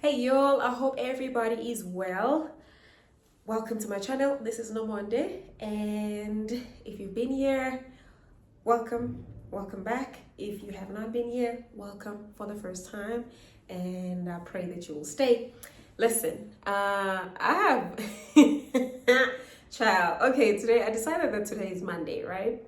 Hey y'all, I hope everybody is well. Welcome to my channel. This is Nomonde, and if you've been here, welcome back. If you have not been here, welcome for the first time, and I pray that you will stay. Listen, I have child. Okay, today I decided that today is Monday, right?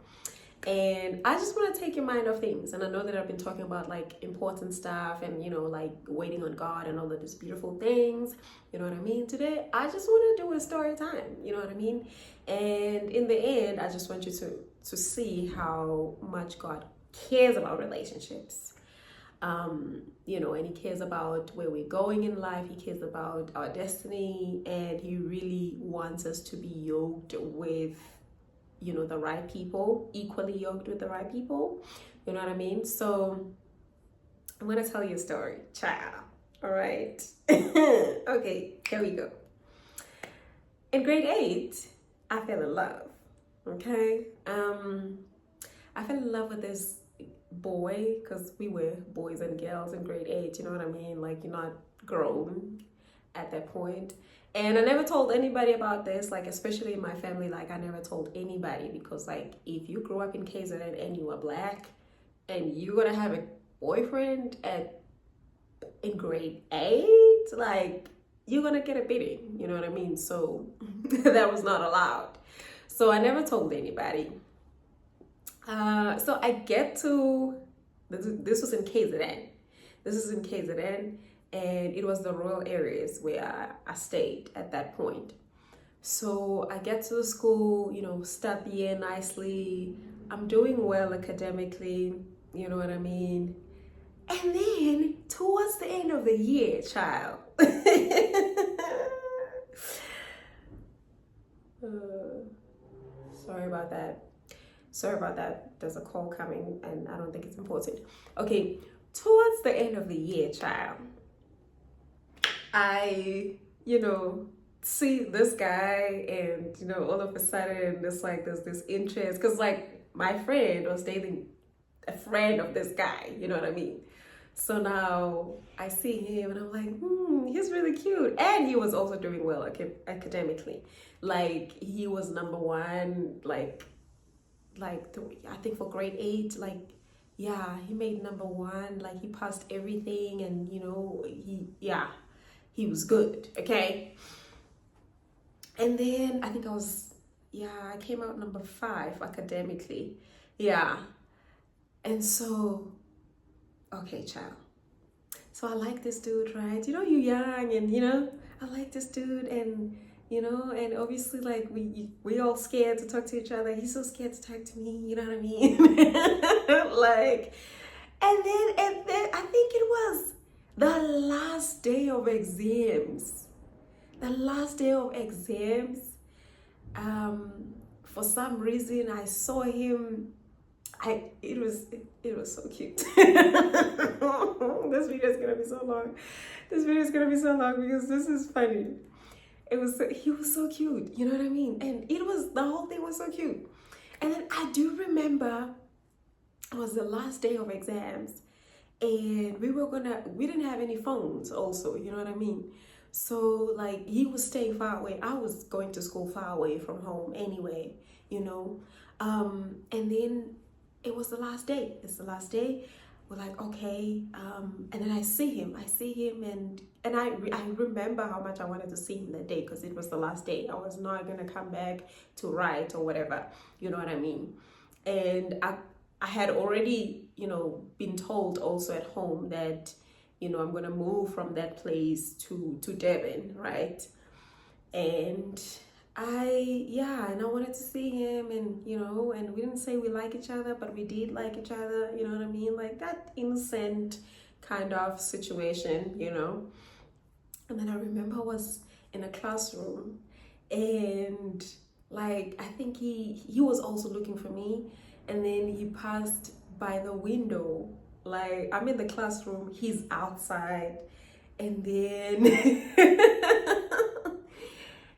And I just want to take your mind off things. And I know that I've been talking about like important stuff and, like waiting on God and all of these beautiful things. You know what I mean? Today, I just want to do a story time. You know what I mean? And in the end, I just want you to see how much God cares about relationships. And he cares about where we're going in life. He cares about our destiny, and he really wants us to be yoked with the right people, equally yoked with the right people. You know what I mean? So I'm gonna tell you a story, child. All right. Okay, here we go. In grade 8, I fell in love. Okay. I fell in love with this boy because we were boys and girls in grade 8. You know what I mean? Like, you're not grown at that point. And I never told anybody about this, like, especially in my family. Like, I never told anybody because, like, if you grew up in KZN and you are black and you're gonna have a boyfriend in grade 8, like, you're gonna get a beating. You know what I mean? So that was not allowed. So I never told anybody. So I get to this was in KZN. This is in KZN. And it was the rural areas where I stayed at that point. So I get to the school, start the year nicely. I'm doing well academically, you know what I mean? And then towards the end of the year, child. Sorry about that. There's a call coming and I don't think it's important. Okay, towards the end of the year, child, I, see this guy and, all of a sudden it's like there's this interest because like my friend was dating a friend of this guy, you know what I mean? So now I see him and I'm like, he's really cute. And he was also doing well academically. Like he was number one, I think for grade 8, like, yeah, he made number one, like he passed everything and, he was good, okay? And then I think I came out number 5 academically. Yeah. And so, okay, child. So I like this dude, right? You're young and, I like this dude and, and obviously like we all scared to talk to each other. He's so scared to talk to me, you know what I mean? Like, and then I think it was the last day of exams. For some reason I saw him. It was so cute. This video is gonna be so long. Because this is funny. He was so cute, you know what I mean? And the whole thing was so cute. And then I do remember it was the last day of exams and we didn't have any phones also, you know what I mean? So like he was staying far away. I was going to school far away from home anyway, and then it was the last day. It's the last day. We're like, okay, and then I see him and I remember how much I wanted to see him that day because it was the last day. I was not gonna come back to write or whatever, you know what I mean? And I had already, been told also at home that, I'm gonna move from that place to Devon, right? And I wanted to see him and, and we didn't say we like each other, but we did like each other, you know what I mean? Like that innocent kind of situation, And then I remember I was in a classroom and like, I think he was also looking for me. And then he passed by the window. Like I'm in the classroom, he's outside. And then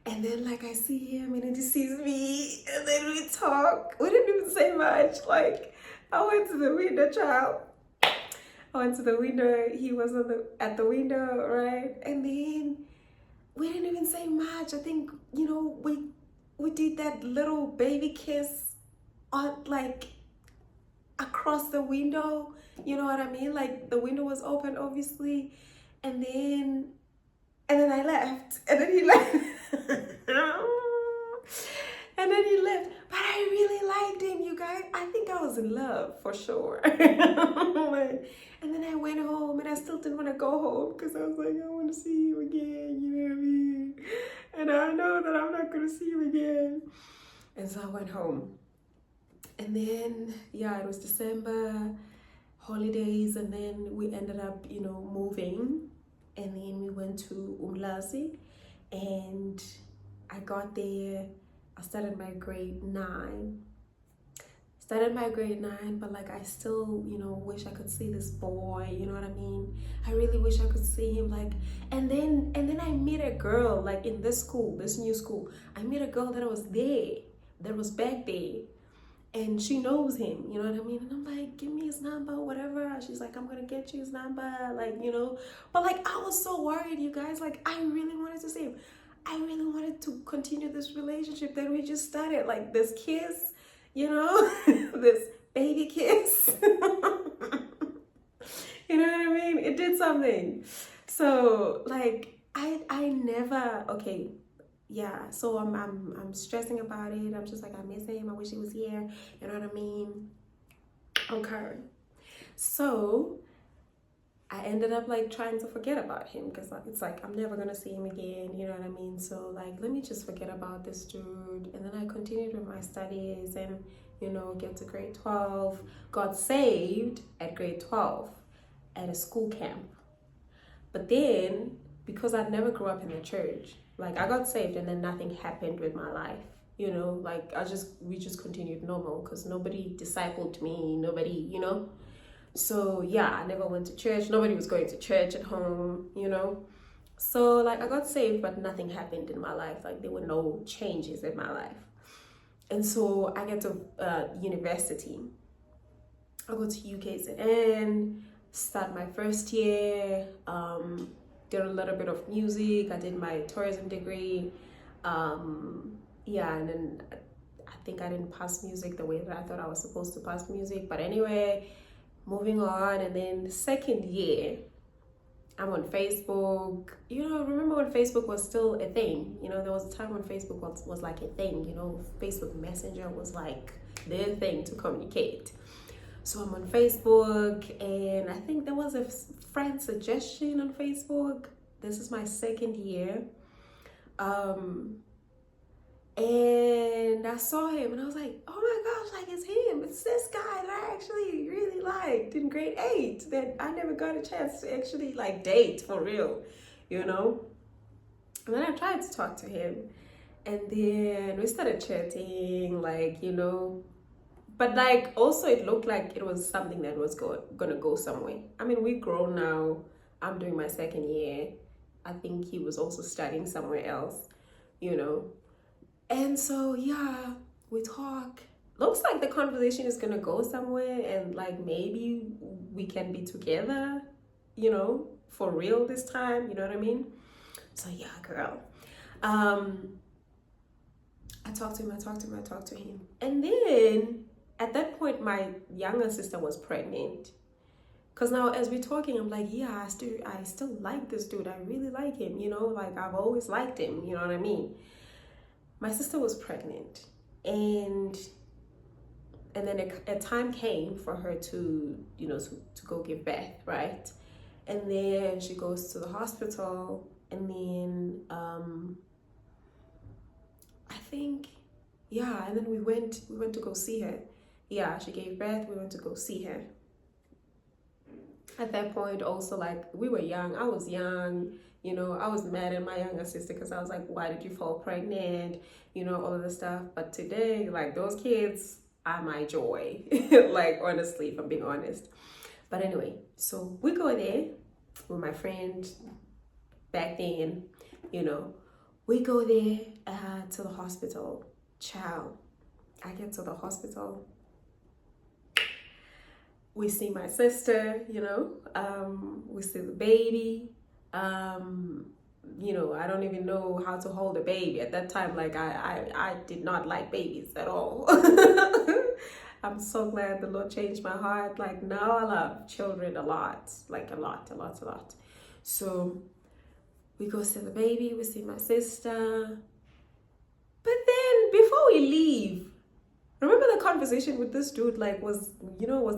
and then like I see him and then he sees me and then we talk. We didn't even say much. Like I went to the window, child. I went to the window. He was at the window, right? And then we didn't even say much. I think, we did that little baby kiss on like across the window. You know what I mean? Like the window was open, obviously, and then I left, and then he left. And then he left. But I really liked him, you guys. I think I was in love for sure. And then I went home, and I still didn't want to go home because I was like, I want to see you again, you know what I mean? And I know that I'm not going to see you again. And so I went home. And then, yeah, it was December, holidays, and then we ended up, moving. And then we went to Umlazi, and I got there. I started my grade 9. But like I still, wish I could see this boy, you know what I mean? I really wish I could see him, like, and then I met a girl, like in this school, this new school. I met a girl that was back there. And she knows him, you know what I mean? And I'm like, give me his number, whatever. She's like, I'm gonna get you his number, like, But like, I was so worried, you guys. Like, I really wanted to see him. I really wanted to continue this relationship that we just started, like this kiss, this baby kiss. You know what I mean? It did something. So like, I never, okay. Yeah, so I'm stressing about it. I'm just like, I miss him. I wish he was here. You know what I mean? Okay. So I ended up like trying to forget about him because it's like I'm never gonna see him again. You know what I mean? So like, let me just forget about this dude. And then I continued with my studies and get to grade 12. Got saved at grade 12 at a school camp. But then because I never grew up in the church. Like I got saved and then nothing happened with my life, like we just continued normal because nobody discipled me, nobody, So yeah, I never went to church. Nobody was going to church at home, So like I got saved, but nothing happened in my life. Like there were no changes in my life. And so I get to university. I go to UKZN, start my first year, did a little bit of music. I did my tourism degree. And then I think I didn't pass music the way that I thought I was supposed to pass music. But anyway, moving on. And then the second year, I'm on Facebook. Remember when Facebook was still a thing? There was a time when Facebook was like a thing. Facebook Messenger was like their thing to communicate. So I'm on Facebook, and I think there was a friend suggestion on Facebook. This is my second year. And I saw him, and I was like, oh my gosh, like it's him. It's this guy that I actually really liked in grade 8 that I never got a chance to actually like date for real, And then I tried to talk to him, and then we started chatting, like, But like also it looked like it was something that was gonna go somewhere. I mean, we've grown now. I'm doing my second year. I think he was also studying somewhere else, And so yeah, we talk. Looks like the conversation is gonna go somewhere and like maybe we can be together, for real this time, you know what I mean? So yeah, girl. I talked to him. And then at that point, my younger sister was pregnant. Because now as we're talking, I'm like, yeah, I still like this dude. I really like him, like I've always liked him, you know what I mean? My sister was pregnant. And then a time came for her to, to go give birth, right? And then she goes to the hospital. And then I think, yeah, and then we went to go see her. Yeah, she gave birth, we went to go see her. At that point also, like, we were young, I was young, I was mad at my younger sister because I was like, why did you fall pregnant, all of this stuff. But today, like, those kids are my joy, like, honestly, if I'm being honest. But anyway, so we go there with my friend back then, we go there to the hospital. Child, I get to the hospital. we see my sister, we see the baby. I don't even know how to hold a baby at that time. Like I did not like babies at all. I'm so glad the Lord changed my heart. Like now I love children a lot, like a lot, a lot, a lot. So we go see the baby, we see my sister. But then before we leave, remember the conversation with this dude, like was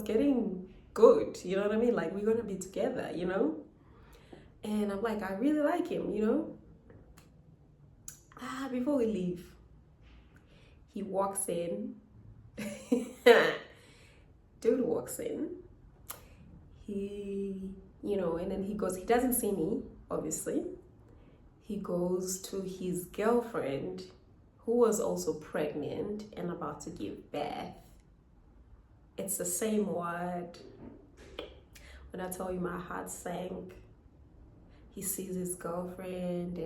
getting good. You know what I mean? Like we're gonna be together, And I'm like, I really like him, Before we leave, he walks in. Dude walks in. And then he goes, he doesn't see me, obviously. He goes to his girlfriend, who was also pregnant and about to give birth. It's the same word. When I tell you my heart sank, he sees his girlfriend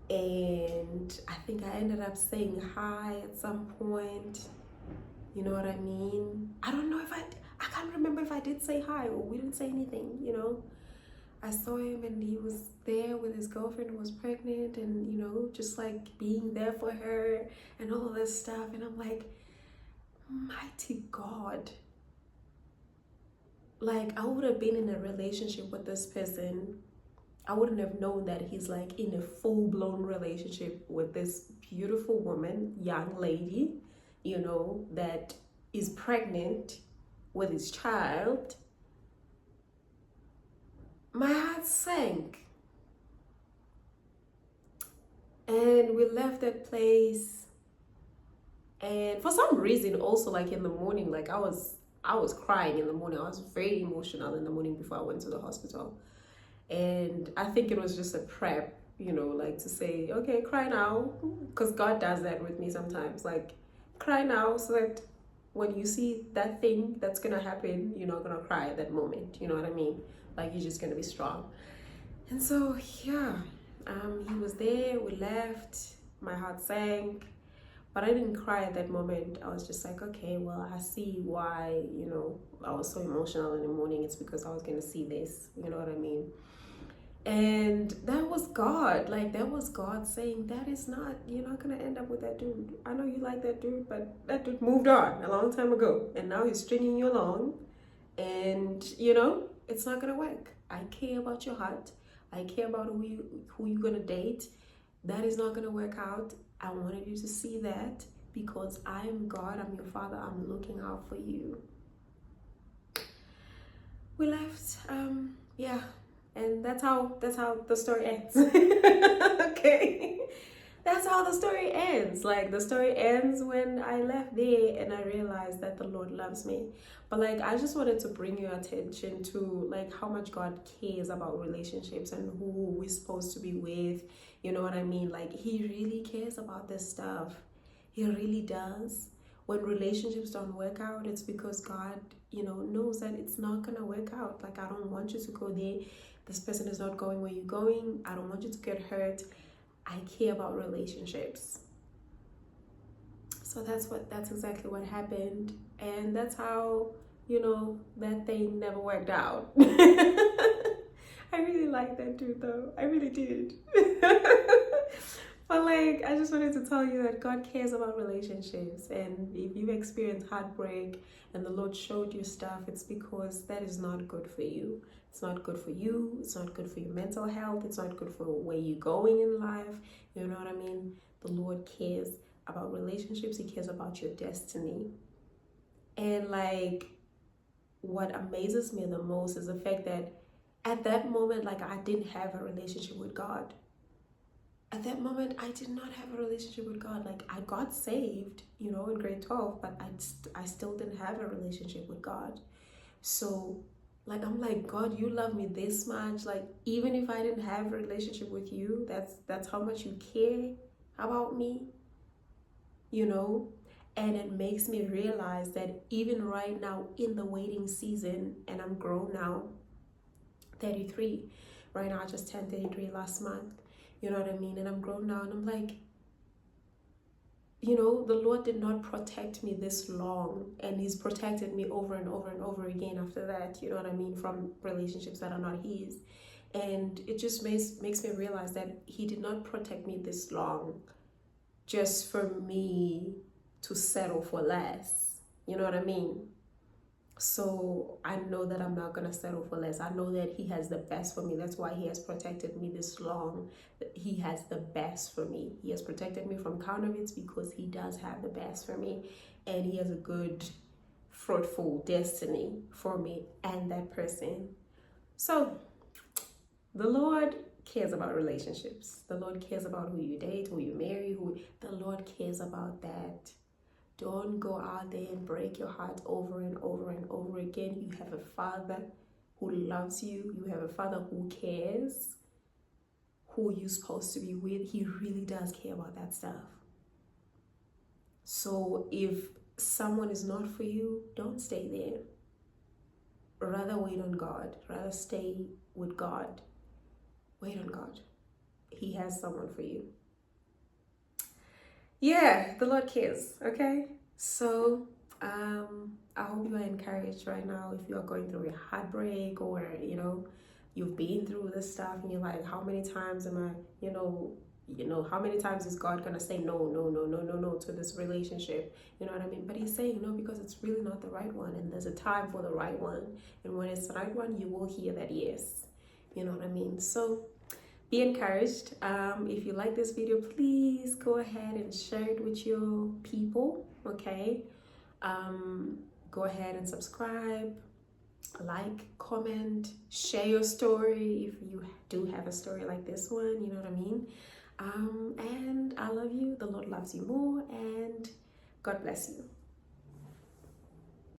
and I think I ended up saying hi at some point. You know what I mean? I don't know if I can't remember if I did say hi or we didn't say anything, I saw him and he was there with his girlfriend who was pregnant and, just like being there for her and all of this stuff. And I'm like, mighty God. Like I would have been in a relationship with this person. I wouldn't have known that he's like in a full-blown relationship with this beautiful woman, young lady, that is pregnant with his child. My heart sank. And we left that place. And for some reason also, like in the morning, like I was crying in the morning. I was very emotional in the morning before I went to the hospital. And I think it was just a prep, like to say, okay, cry now. Because God does that with me sometimes. Like, cry now so that when you see that thing that's going to happen, you're not going to cry at that moment. You know what I mean? Like, you're just going to be strong. And so, yeah, he was there. We left. My heart sank. But I didn't cry at that moment. I was just like, okay, well, I see why, I was so emotional in the morning. It's because I was going to see this. You know what I mean? And that was God. Like, that was God saying, you're not going to end up with that dude. I know you like that dude, but that dude moved on a long time ago. And now he's stringing you along. And, it's not going to work. I care about your heart. I care about who you're going to date. That is not going to work out. I wanted you to see that because I am God. I'm your father. I'm looking out for you. We left. Yeah. And that's how the story ends. Okay. That's how the story ends. Like, the story ends when I left there and I realized that the Lord loves me. But like, I just wanted to bring your attention to like how much God cares about relationships and who we're supposed to be with. You know what I mean? Like, he really cares about this stuff. He really does. When relationships don't work out, it's because God, knows that it's not gonna work out. Like, I don't want you to go there. This person is not going where you're going. I don't want you to get hurt. I care about relationships. So that's exactly what happened. And that's how, that thing never worked out. I really like that dude though. I really did. But like, I just wanted to tell you that God cares about relationships. And if you've experienced heartbreak and the Lord showed you stuff, it's because that is not good for you. It's not good for you. It's not good for your mental health. It's not good for where you're going in life. You know what I mean? The Lord cares about relationships. He cares about your destiny. And like, what amazes me the most is the fact that at that moment, like, I didn't have a relationship with God. At that moment, I did not have a relationship with God. Like, I got saved, in grade 12, but I still didn't have a relationship with God. So, like, I'm like, God, you love me this much. Like, even if I didn't have a relationship with you, that's how much you care about me, And it makes me realize that even right now in the waiting season, and I'm grown now, 33. Right now, I just turned 33 last month. You know what I mean? And I'm grown now, and I'm like, you know, the Lord did not protect me this long, and He's protected me over and over and over again after that, you know what I mean, from relationships that are not His. And it just makes me realize that He did not protect me this long just for me to settle for less, you know what I mean? So I know that I'm not gonna settle for less. I know that He has the best for me. That's why He has protected me this long. He has the best for me. He has protected me from counterfeits because He does have the best for me, and He has a good, fruitful destiny for me and that person. So the Lord cares about relationships. The Lord cares about who you date, who you marry, the Lord cares about that. Don't go out there and break your heart over and over and over again. You have a Father who loves you. You have a Father who cares, who you're supposed to be with. He really does care about that stuff. So if someone is not for you, don't stay there. Rather wait on God. Rather stay with God. Wait on God. He has someone for you. Yeah, the Lord cares, okay? So I hope you are encouraged right now. If you are going through a heartbreak, or you know, you've been through this stuff and you're like, how many times am I, how many times is God gonna say no to this relationship? You know what I mean? But He's saying no because it's really not the right one, and there's a time for the right one. And when it's the right one, you will hear that yes. You know what I mean? So be encouraged. If you like this video, please go ahead and share it with your people, okay? Go ahead and subscribe, like, comment, share your story if you do have a story like this one, you know what I mean? And I love you. The Lord loves you more, and God bless you.